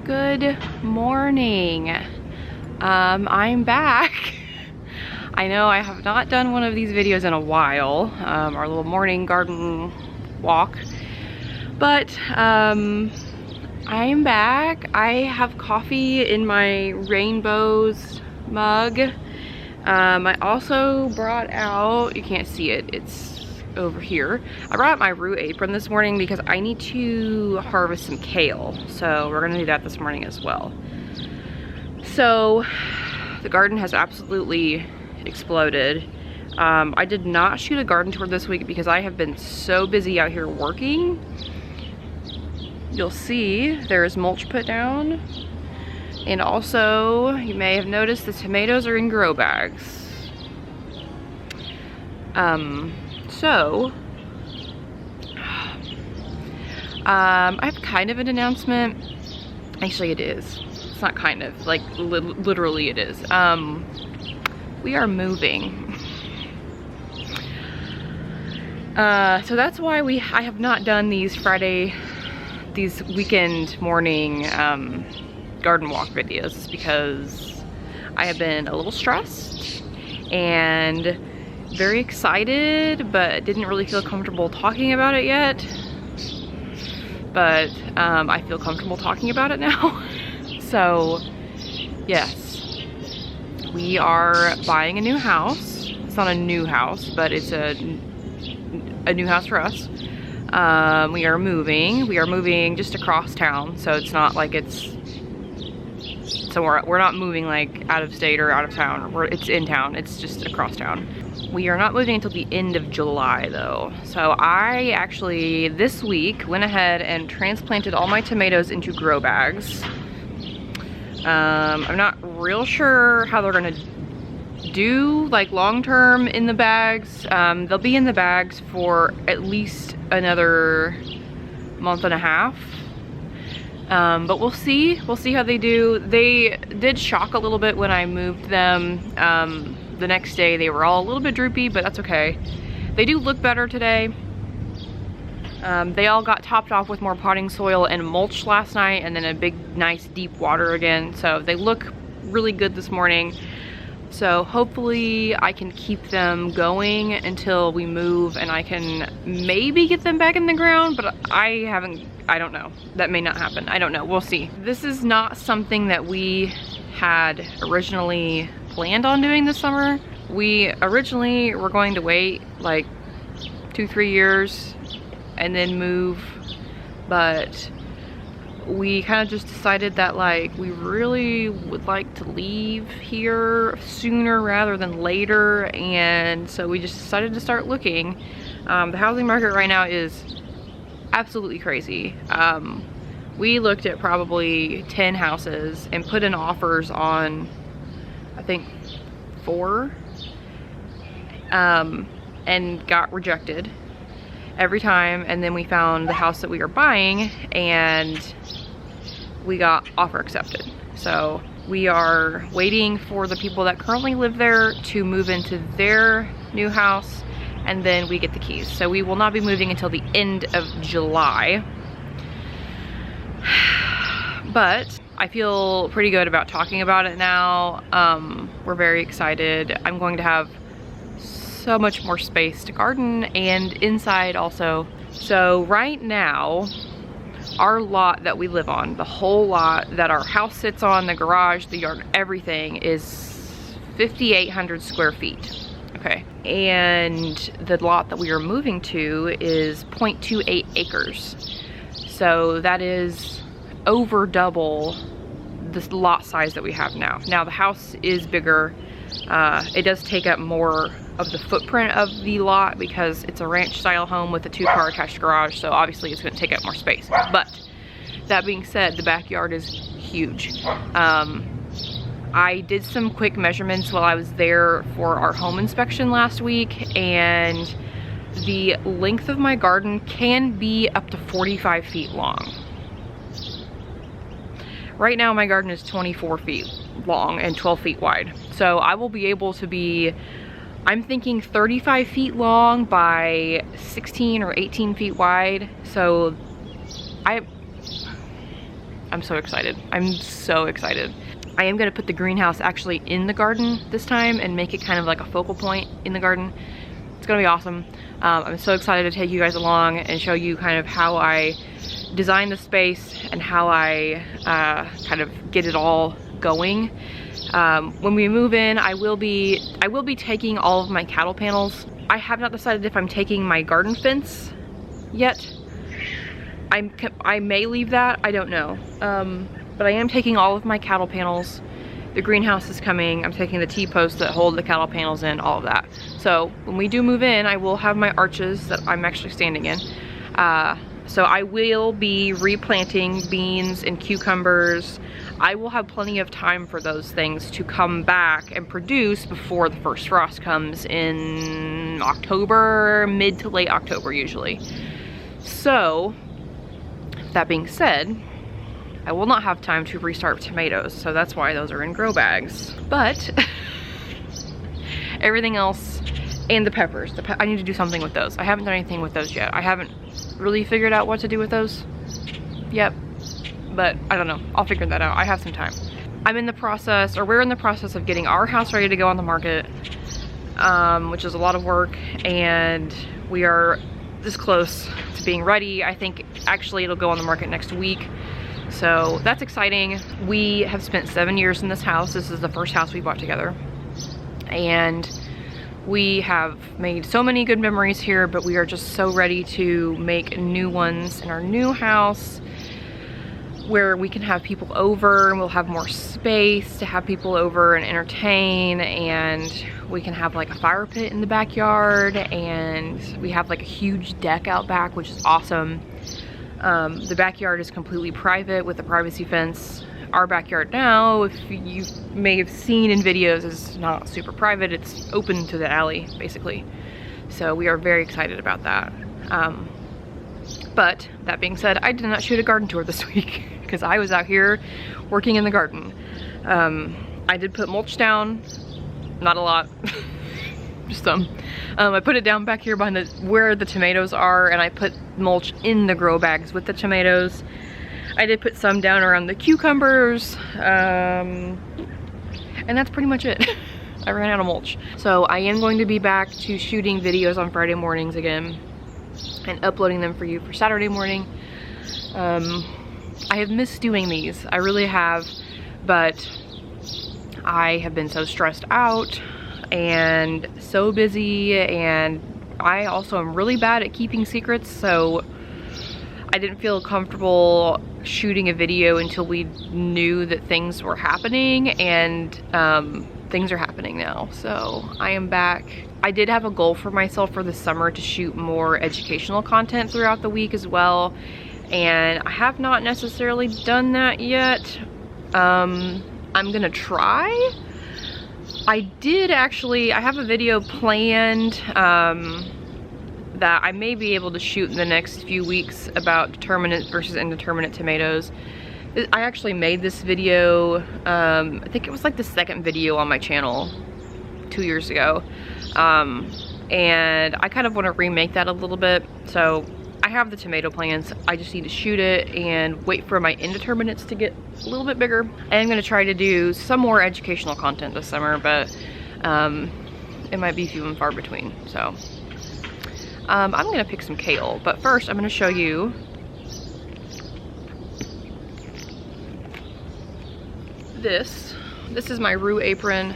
Good morning. I'm back. I know I have not done one of these videos in a while, our little morning garden walk, but I'm back. I have coffee in my rainbows mug. I also brought out, you can't see it, it's over here. I brought out my root apron this morning because I need to harvest some kale. So we're gonna do that this morning as well. So the garden has absolutely exploded. I did not shoot a garden tour this week because I have been so busy out here working. You'll see there's mulch put down. And also, you may have noticed the tomatoes are in grow bags. I have kind of an announcement. Actually, it is. It's not kind of, like literally it is. We are moving. So that's why I have not done these weekend morning garden walk videos, is because I have been a little stressed and very excited, but didn't really feel comfortable talking about it yet. But I feel comfortable talking about it now. So yes, we are buying a new house. It's not a new house, but it's a new house for us. We are moving just across town, so it's not like it's somewhere. We're not moving like out of state or out of town. It's in town. It's just across town. We are not moving until the end of July though. So I actually this week went ahead and transplanted all my tomatoes into grow bags. I'm not real sure how they're gonna do like long term in the bags. They'll be in the bags for at least another month and a half. But we'll see how they do. They did shock a little bit when I moved them. The next day they were all a little bit droopy, but that's okay. They do look better today. They all got topped off with more potting soil and mulch last night, and then a big nice deep water again. So they look really good this morning. So hopefully I can keep them going until we move, and I can maybe get them back in the ground, but I don't know. That may not happen. I don't know. We'll see. This is not something that we had originally planned on doing this summer. We originally were going to wait like 2-3 years and then move, but we kind of just decided that like we really would like to leave here sooner rather than later, and so we just decided to start looking. The housing market right now is absolutely crazy. We looked at probably 10 houses and put in offers on I think 4 and got rejected every time, and then we found the house that we were buying and we got offer accepted. So we are waiting for the people that currently live there to move into their new house, and then we get the keys. So we will not be moving until the end of July. But I feel pretty good about talking about it now. We're very excited. I'm going to have so much more space to garden, and inside also. So right now, our lot that we live on, the whole lot that our house sits on, the garage, the yard, everything is 5,800 square feet. Okay, and the lot that we are moving to is 0.28 acres. So that is over double this lot size that we have now. Now the house is bigger. It does take up more of the footprint of the lot because it's a ranch style home with a 2-car attached garage, so obviously it's going to take up more space. But that being said, the backyard is huge. I did some quick measurements while I was there for our home inspection last week, and the length of my garden can be up to 45 feet long. Right now my garden is 24 feet long and 12 feet wide. So I will be able to be, I'm thinking 35 feet long by 16 or 18 feet wide. So I'm so excited. I'm so excited. I am gonna put the greenhouse actually in the garden this time and make it kind of like a focal point in the garden. It's gonna be awesome. I'm so excited to take you guys along and show you kind of how I design the space and how I kind of get it all going. When we move in, I will be taking all of my cattle panels. I have not decided if I'm taking my garden fence yet. I may leave that, I don't know. But I am taking all of my cattle panels. The greenhouse is coming. I'm taking the T-posts that hold the cattle panels in, all of that. So when we do move in, I will have my arches that I'm actually standing in. So I will be replanting beans and cucumbers. I will have plenty of time for those things to come back and produce before the first frost comes in October, mid to late October usually. So, that being said, I will not have time to restart tomatoes, so that's why those are in grow bags. But everything else, and the peppers, I need to do something with those. I haven't done anything with those yet. I haven't really figured out what to do with those yet, but I don't know. I'll figure that out. I have some time. We're in the process of getting our house ready to go on the market, which is a lot of work, and we are this close to being ready. I think actually it'll go on the market next week. So that's exciting. We have spent 7 years in this house. This is the first house we bought together. And we have made so many good memories here, but we are just so ready to make new ones in our new house where we can have people over and we'll have more space to have people over and entertain, and we can have like a fire pit in the backyard, and we have like a huge deck out back, which is awesome. The backyard is completely private with a privacy fence. Our backyard now, if you may have seen in videos, is not super private. It's open to the alley, basically. So we are very excited about that. But that being said, I did not shoot a garden tour this week because I was out here working in the garden. I did put mulch down, not a lot, just some. I put it down back here behind where the tomatoes are, and I put mulch in the grow bags with the tomatoes. I did put some down around the cucumbers, and that's pretty much it. I ran out of mulch. So I am going to be back to shooting videos on Friday mornings again and uploading them for you for Saturday morning. I have missed doing these, I really have, but I have been so stressed out and so busy, and I also am really bad at keeping secrets, so I didn't feel comfortable shooting a video until we knew that things were happening, and things are happening now. So I am back. I did have a goal for myself for the summer to shoot more educational content throughout the week as well, and I have not necessarily done that yet. I'm gonna try. I have a video planned that I may be able to shoot in the next few weeks about determinate versus indeterminate tomatoes. I actually made this video, I think it was like the second video on my channel 2 years ago. And I kind of want to remake that a little bit. So I have the tomato plants. I just need to shoot it and wait for my indeterminates to get a little bit bigger. And I'm going to try to do some more educational content this summer, but it might be few and far between. So I'm going to pick some kale, but first I'm going to show you this. This is my Rue apron.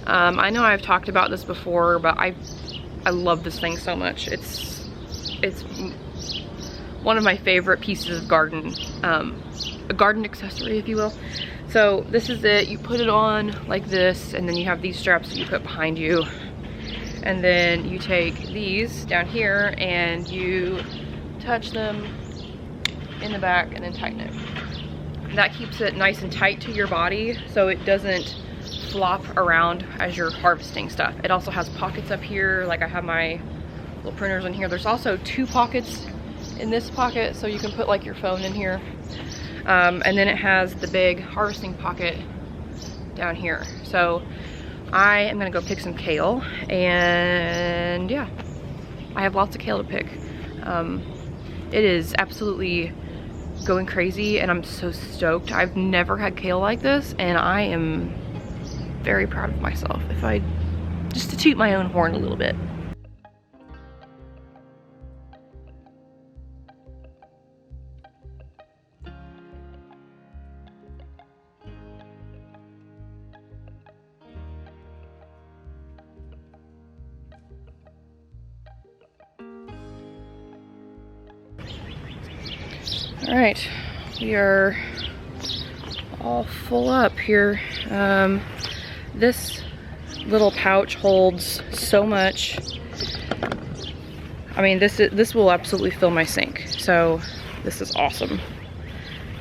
I know I've talked about this before, but I love this thing so much. It's one of my favorite pieces of garden, a garden accessory, if you will. So this is it. You put it on like this, and then you have these straps that you put behind you. And then you take these down here and you touch them in the back and then tighten it. That keeps it nice and tight to your body so it doesn't flop around as you're harvesting stuff. It also has pockets up here, like I have my little printers in here. There's also 2 pockets in this pocket, so you can put like your phone in here. And then it has the big harvesting pocket down here. So I am gonna go pick some kale, and yeah, I have lots of kale to pick. It is absolutely going crazy, and I'm so stoked. I've never had kale like this, and I am very proud of myself, just to toot my own horn a little bit. All right, we are all full up here. This little pouch holds so much. I mean, this will absolutely fill my sink. So this is awesome.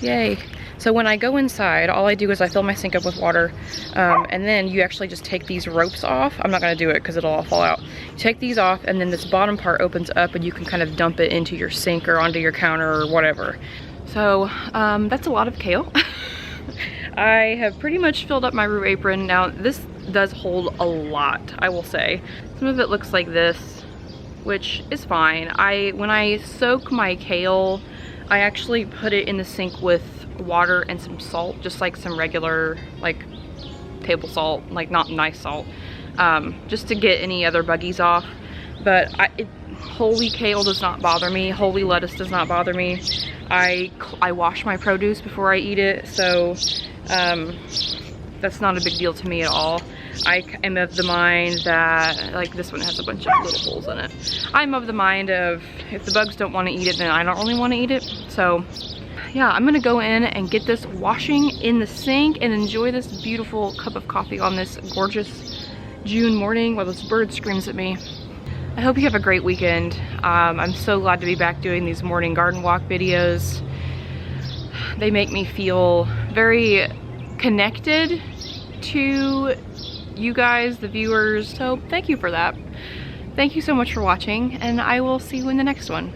Yay. So when I go inside, all I do is I fill my sink up with water, and then you actually just take these ropes off. I'm not gonna do it because it'll all fall out. You take these off, and then this bottom part opens up, and you can kind of dump it into your sink or onto your counter or whatever. So that's a lot of kale. I have pretty much filled up my roux apron. Now this does hold a lot, I will say. Some of it looks like this, which is fine. When I soak my kale, I actually put it in the sink with water and some salt, just like some regular like table salt, like not nice salt, just to get any other buggies off. But wholly kale does not bother me. Wholly lettuce does not bother me. I wash my produce before I eat it, so that's not a big deal to me at all. I am of the mind that, like, this one has a bunch of little holes in it. I'm of the mind of, if the bugs don't want to eat it, then I don't really want to eat it. So yeah, I'm gonna go in and get this washing in the sink and enjoy this beautiful cup of coffee on this gorgeous June morning while this bird screams at me. I hope you have a great weekend. I'm so glad to be back doing these morning garden walk videos. They make me feel very connected to you guys, the viewers, so thank you for that. Thank you so much for watching, and I will see you in the next one.